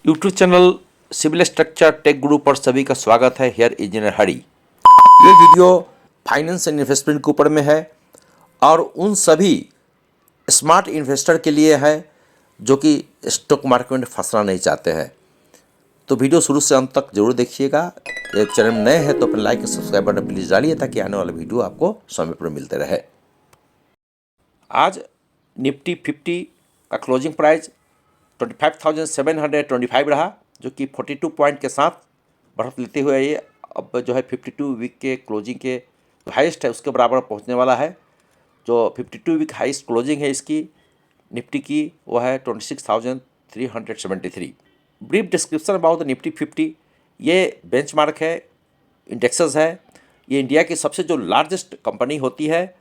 YouTube channel civil structure tech guru पर सभी का स्वागत है। Here engineer Hari. ये वीडियो फाइनेंस एंड इन्वेस्टमेंट के ऊपर में है और उन सभी स्मार्ट इन्वेस्टर के लिए है जो कि स्टॉक मार्केट में फंसना नहीं चाहते हैं। तो वीडियो शुरू से अंत तक जरूर देखिएगा। एक चैनल में नए हैं तो अपने लाइक और सब्सक्राइब बटन प्लीज़ डालिए ताकि आने वाला वीडियो आपको समय पर मिलते रहे। आज निफ्टी 50 का क्लोजिंग प्राइस 25,725 रहा, जो कि 42 पॉइंट के साथ बढ़त लेते हुए ये अब जो है 52 वीक के क्लोजिंग के हाईएस्ट है उसके बराबर पहुंचने वाला है। जो 52 वीक हाईएस्ट क्लोजिंग है इसकी निफ्टी की वो है 26,373। Brief description about the Nifty 50। ये बेंचमार्क है, इंडेक्सेस है। ये इंडिया की सबसे जो लार्जेस्ट कंपनी होती है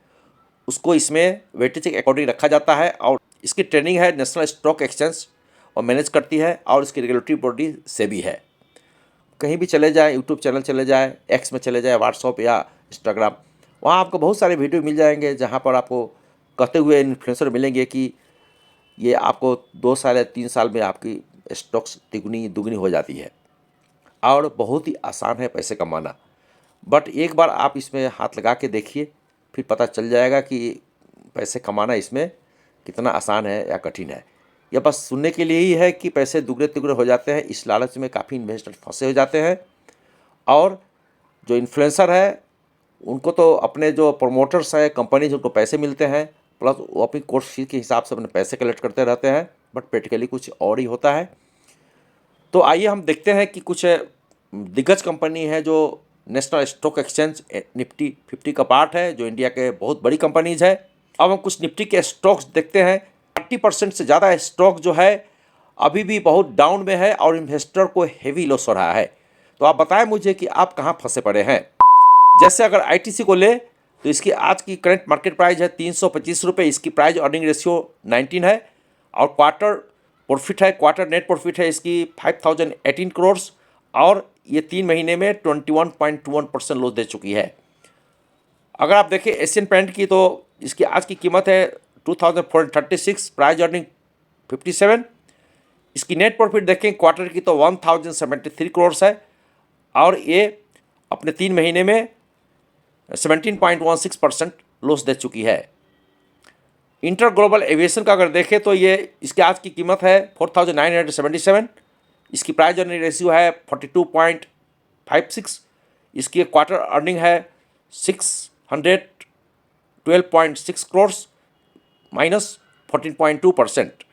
उसको इसमें वेटेज के अकॉर्डिंग रखा जाता है और इसकी ट्रेनिंग है नेशनल स्टॉक एक्सचेंज और मैनेज करती है और इसकी रेगुलेटरी बॉडी सेबी है। कहीं भी चले जाए, यूट्यूब चैनल चले जाए, एक्स में चले जाए, व्हाट्सअप या इंस्टाग्राम, वहाँ आपको बहुत सारे वीडियो मिल जाएंगे जहाँ पर आपको कहते हुए इन्फ्लुएंसर मिलेंगे कि ये आपको 2 साल या 3 साल में आपकी स्टॉक्स तिगुनी दुगनी हो जाती है और बहुत ही आसान है पैसे कमाना। बट एक बार आप इसमें हाथ लगा के देखिए, फिर पता चल जाएगा कि पैसे कमाना इसमें कितना आसान है या कठिन है। यह बस सुनने के लिए ही है कि पैसे दुगने तिगुने हो जाते हैं, इस लालच में काफ़ी इन्वेस्टर फंसे हो जाते हैं। और जो इन्फ्लुएंसर है उनको तो अपने जो प्रमोटर्स हैं, कंपनी जिनको पैसे मिलते हैं, प्लस वो अपनी कोर्स फी के हिसाब से अपने पैसे कलेक्ट करते रहते हैं, बट प्रैक्टिकली कुछ और ही होता है। तो आइए हम देखते हैं कि कुछ दिग्गज कंपनी है जो नेशनल स्टॉक एक्सचेंज निफ्टी 50 का पार्ट है, जो इंडिया के बहुत बड़ी कंपनीज है। अब हम कुछ निफ्टी के स्टॉक्स देखते हैं। 30% से ज़्यादा स्टॉक जो है अभी भी बहुत डाउन में है और इन्वेस्टर को हेवी लॉस हो रहा है। तो आप बताएं मुझे कि आप कहाँ फंसे पड़े हैं। जैसे अगर आईटीसी को ले तो इसकी आज की करंट मार्केट प्राइस है 325 रुपये। इसकी प्राइस अर्निंग रेशियो 19 है और क्वार्टर प्रॉफिट है, क्वार्टर नेट प्रॉफिट है इसकी 5,018 करोड़ और ये 3 महीने में 21.21% लॉस दे चुकी है। अगर आप देखें एशियन पेंट की तो इसकी आज की कीमत है 2,436, प्राइस अर्निंग 57। इसकी नेट प्रॉफिट देखें क्वार्टर की तो 1,073 करोड़ है और ये अपने 3 महीने में 17.16% लॉस दे चुकी है। इंटर ग्लोबल एविएशन का अगर देखें तो ये इसकी आज की कीमत है 4,977। इसकी प्राइस अर्निंग रेशियो है 42.56। इसकी क्वार्टर अर्निंग है 612.6 करोड़ माइनस 14.2%।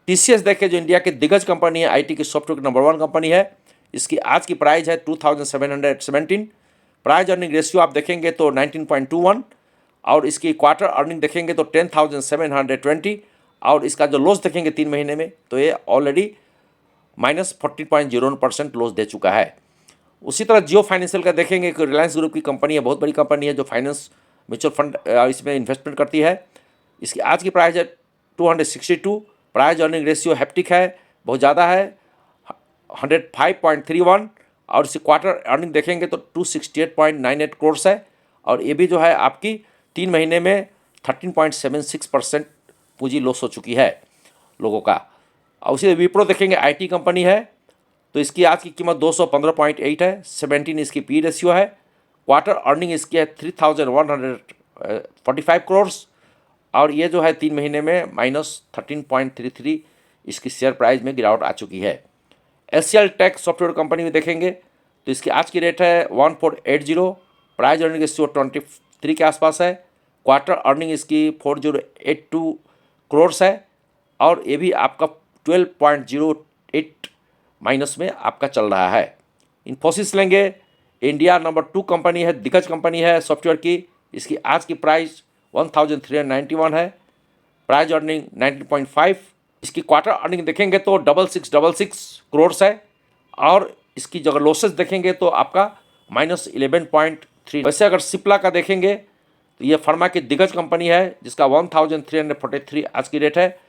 टीसीएस देखें जो इंडिया की दिग्गज कंपनी है, आईटी की सॉफ्टवेयर की नंबर 1 कंपनी है, इसकी आज की प्राइस है 2,717। प्राइस अर्निंग रेशियो आप देखेंगे तो 19.21 और इसकी क्वार्टर अर्निंग देखेंगे तो 10,720 और इसका जो लॉस देखेंगे 3 महीने में तो ये ऑलरेडी माइनस 40.01% लॉस दे चुका है। उसी तरह जियो फाइनेंशियल का देखेंगे कि रिलायंस ग्रुप की कंपनी है, बहुत बड़ी कंपनी है जो फाइनेंस म्यूचुअल फंड इसमें इन्वेस्टमेंट करती है। इसकी आज की प्राइस है 262। प्राइस अर्निंग रेशियो हैप्टिक है, बहुत ज़्यादा है 105.31 और इसकी क्वार्टर अर्निंग देखेंगे तो 268.98 करोड़ है और ये भी जो है आपकी 3 महीने में 13.76% पूंजी लॉस हो चुकी है लोगों का। और उसी विप्रो देखेंगे आईटी कंपनी है तो इसकी आज की कीमत 215.8 है, 17 इसकी पी रेशियो है। क्वार्टर अर्निंग इसकी है 3,145 करोड़ और ये जो है 3 महीने में माइनस 13.33 इसकी शेयर प्राइस में गिरावट आ चुकी है। एचसीएल टेक सॉफ्टवेयर कंपनी में देखेंगे तो इसकी आज की रेट है 1480, प्राइस अर्निंग रेशियो 23 के आसपास है। क्वार्टर अर्निंग इसकी 4082 करोड़ है और ये भी आपका 12.08 माइनस में आपका चल रहा है। इन्फोसिस लेंगे, इंडिया नंबर 2 कंपनी है, दिग्गज कंपनी है सॉफ्टवेयर की। इसकी आज की प्राइस 1,391 है, प्राइस अर्निंग 19.5। इसकी क्वार्टर अर्निंग देखेंगे तो 6666 करोड़ है और इसकी जगह लॉसेस देखेंगे तो आपका माइनस 11.3। वैसे अगर सिप्ला का देखेंगे तो ये फार्मा की दिग्गज कंपनी है जिसका 1,343 आज की रेट है,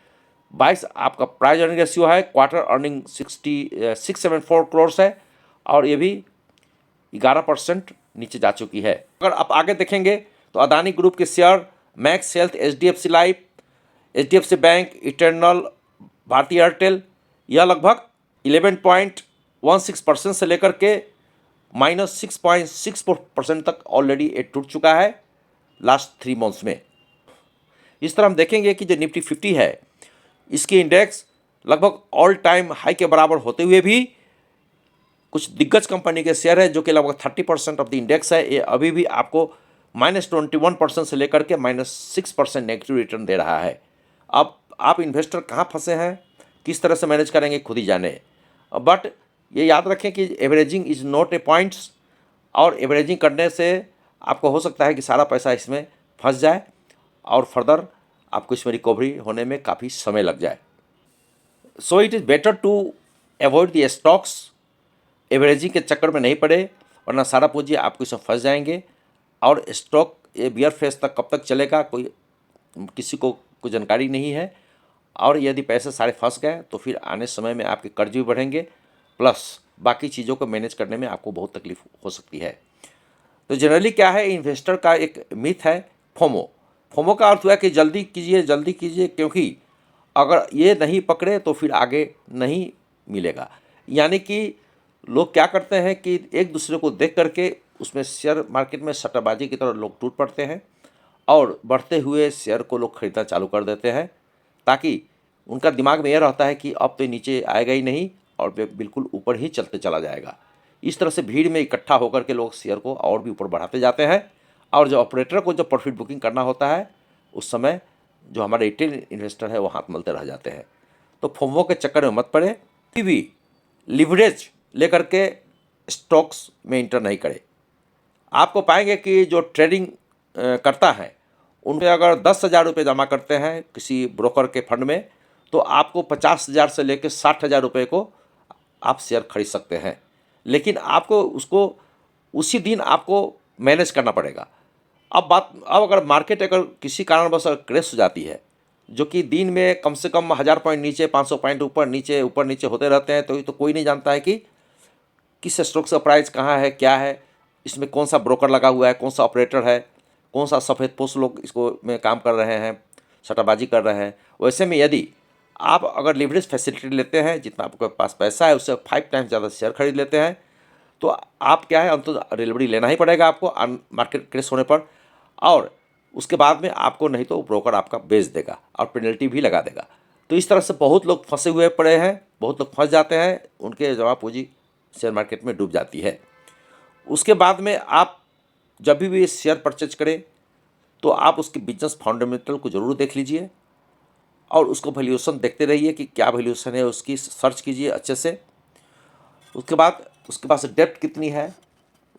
22 आपका प्राइस अर्निंग रेशियो है। क्वार्टर अर्निंग 674 करोड़ है और ये भी 11% नीचे जा चुकी है। अगर आप आगे देखेंगे तो अदानी ग्रुप के share max health, HDFC life, HDFC bank, eternal, भारतीय एयरटेल, यह लगभग 11.16% से लेकर के -6.64% तक ऑलरेडी ये टूट चुका है लास्ट 3 मंथ्स में। इस तरह हम देखेंगे कि जो निफ्टी 50 है, इसकी इंडेक्स लगभग ऑल टाइम हाई के बराबर होते हुए भी कुछ दिग्गज कंपनी के शेयर है जो कि लगभग 30% ऑफ द इंडेक्स है, ये अभी भी आपको -21% से लेकर के -6% नेगेटिव रिटर्न दे रहा है। अब आप इन्वेस्टर कहाँ फंसे हैं, किस तरह से मैनेज करेंगे, खुद ही जाने। बट ये याद रखें कि averaging is not a points, और एवरेजिंग करने से आपको हो सकता है कि सारा पैसा इसमें फंस जाए और फर्दर आपको इसमें रिकवरी होने में काफ़ी समय लग जाए। So it is better to avoid the stocks, averaging के चक्कर में नहीं पड़े, वरना सारा पूंजी आपको इसमें फंस जाएंगे। और स्टॉक ये बियर फेस तक कब तक चलेगा, कोई किसी को कोई जानकारी नहीं है। और यदि पैसे सारे फंस गए तो फिर आने समय में आपके कर्ज भी बढ़ेंगे, प्लस बाकी चीज़ों को मैनेज करने में आपको बहुत तकलीफ हो सकती है। तो जनरली क्या है, इन्वेस्टर का एक मिथ है फोमो। फोमो का अर्थ हुआ कि जल्दी कीजिए, क्योंकि अगर ये नहीं पकड़े तो फिर आगे नहीं मिलेगा। यानी कि लोग क्या करते हैं कि एक दूसरे को देख करके उसमें शेयर मार्केट में सट्टाबाजी की तरह लोग टूट पड़ते हैं और बढ़ते हुए शेयर को लोग खरीदना चालू कर देते हैं, ताकि उनका दिमाग में यह रहता है कि अब तो नीचे आएगा ही नहीं और बिल्कुल ऊपर ही चलते चला जाएगा। इस तरह से भीड़ में इकट्ठा होकर के लोग शेयर को और भी ऊपर बढ़ाते जाते हैं, और जो ऑपरेटर को जो प्रॉफिट बुकिंग करना होता है उस समय जो हमारे रिटेल इन्वेस्टर है वो हाथ मलते रह जाते हैं। तो फोमो के चक्कर में मत पड़े, भी लिवरेज लेकर के स्टॉक्स में इंटर नहीं करे। आपको पाएंगे कि जो ट्रेडिंग करता है उनके अगर 10,000 रुपये जमा करते हैं किसी ब्रोकर के फंड में, तो आपको 50,000 से लेकर 60,000 रुपये को आप शेयर खरीद सकते हैं। लेकिन आपको उसको उसी दिन आपको मैनेज करना पड़ेगा। अब अगर मार्केट अगर किसी कारणवश क्रैश हो जाती है, जो कि दिन में कम से कम 1000 पॉइंट नीचे, 500 पॉइंट ऊपर नीचे होते रहते हैं, तो कोई नहीं जानता है कि किस स्टॉक का प्राइस कहाँ है, क्या है, इसमें कौन सा ब्रोकर लगा हुआ है, कौन सा ऑपरेटर है, कौन सा सफ़ेद पोस्ट लोग इसको में काम कर रहे हैं, सट्टाबाजी कर रहे हैं। वैसे में यदि आप अगर लिवरेज फैसिलिटी लेते हैं, जितना आपके पास पैसा है उससे 5 टाइम्स ज़्यादा शेयर खरीद लेते हैं, तो आप क्या है, अंत डिलीवरी लेना ही पड़ेगा आपको मार्केट क्रैश होने पर, और उसके बाद में आपको नहीं तो ब्रोकर आपका बेच देगा और पेनल्टी भी लगा देगा। तो इस तरह से बहुत लोग फंसे हुए पड़े हैं, बहुत लोग फंस जाते हैं, उनके जमा पूंजी शेयर मार्केट में डूब जाती है। उसके बाद में आप जब भी शेयर परचेज करें तो आप उसके बिजनेस फंडामेंटल को ज़रूर देख लीजिए और उसको वैल्यूएशन देखते रहिए कि क्या वैल्यूएशन है, उसकी सर्च कीजिए अच्छे से। उसके बाद उसके पास डेप्थ कितनी है,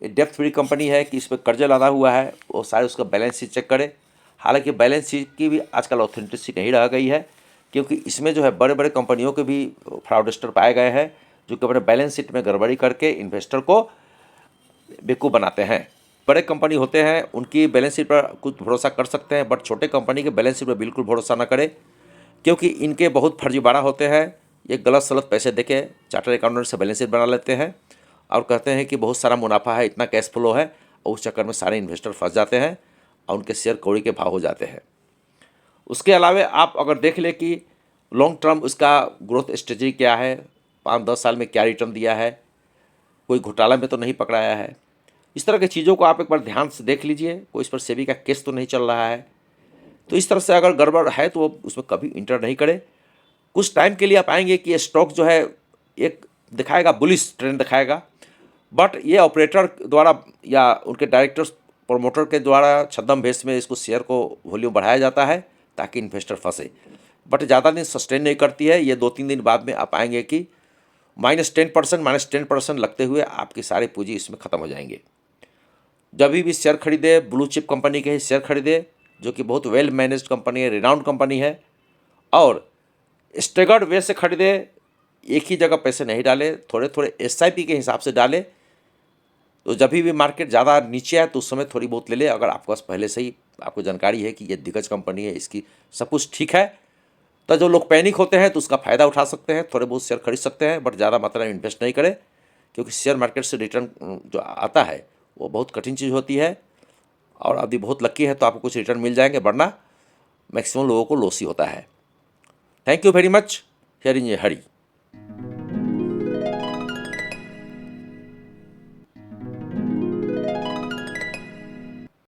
ये डेप्थ फ्री कंपनी है कि इस पर कर्जा लदा हुआ है, वो सारे उसका बैलेंस शीट चेक करें। हालांकि बैलेंस शीट की भी आजकल ऑथेंटिसिटी नहीं रह गई है, क्योंकि इसमें जो है बड़े बड़े कंपनियों के भी फ्रॉडस्टर पाए गए हैं, जो कि अपने बैलेंस शीट में गड़बड़ी करके इन्वेस्टर को बेवकूफ़ बनाते हैं। बड़े कंपनी होते हैं उनकी बैलेंस शीट पर कुछ भरोसा कर सकते हैं, बट छोटे कंपनी के बैलेंस शीट पर बिल्कुल भरोसा ना करें, क्योंकि इनके बहुत फर्जीवाड़ा होते हैं। ये गलत सलत पैसे देके चार्टर अकाउंटेंट से बैलेंस शीट बना लेते हैं और कहते हैं कि बहुत सारा मुनाफा है, इतना कैश फ्लो है, और उस चक्कर में सारे इन्वेस्टर फंस जाते हैं और उनके शेयर कौड़ी के भाव हो जाते हैं। उसके अलावा आप अगर देख लें कि लॉन्ग टर्म उसका ग्रोथ स्ट्रेटजी क्या है, 5-10 साल में क्या रिटर्न दिया है, कोई घोटाला में तो नहीं पकड़ाया है, इस तरह की चीज़ों को आप एक बार ध्यान से देख लीजिए। कोई इस पर सेबी का केस तो नहीं चल रहा है। तो इस तरह से अगर गड़बड़ है तो वो उसमें कभी इंटर नहीं करें। कुछ टाइम के लिए आप आएंगे कि ये स्टॉक जो है एक दिखाएगा, बुलिश ट्रेंड दिखाएगा, बट ये ऑपरेटर द्वारा या उनके डायरेक्टर्स प्रोमोटर के द्वारा छद्म भेष में इसको शेयर को वॉल्यूम बढ़ाया जाता है ताकि इन्वेस्टर फंसे, बट ज़्यादा दिन सस्टेन नहीं करती है। ये 2-3 दिन बाद में आप आएंगे कि -10% लगते हुए आपकी सारी पूंजी इसमें ख़त्म हो जाएंगे। जब भी शेयर खरीदे ब्लू चिप कंपनी के ही शेयर खरीदे, जो कि बहुत वेल मैनेज्ड कंपनी है, रिनाउंड कंपनी है, और स्टेगर्ड वे से खरीदे, एक ही जगह पैसे नहीं डाले, थोड़े थोड़े SIP के हिसाब से डाले। तो जब भी मार्केट ज़्यादा नीचे आए तो उस समय थोड़ी बहुत ले ले, अगर आपके पास पहले से ही आपको जानकारी है कि ये दिग्गज कंपनी है, इसकी सब कुछ ठीक है, तो जो लोग पैनिक होते हैं तो उसका फ़ायदा उठा सकते हैं, थोड़े बहुत शेयर खरीद सकते हैं, बट ज़्यादा मात्रा में इन्वेस्ट नहीं करें, क्योंकि शेयर मार्केट से रिटर्न जो आता है वो बहुत कठिन चीज़ होती है, और यदि बहुत लकी है तो आपको कुछ रिटर्न मिल जाएंगे, वरना मैक्सिमम लोगों को लॉस ही होता है। Thank you very much. Here in A Hari.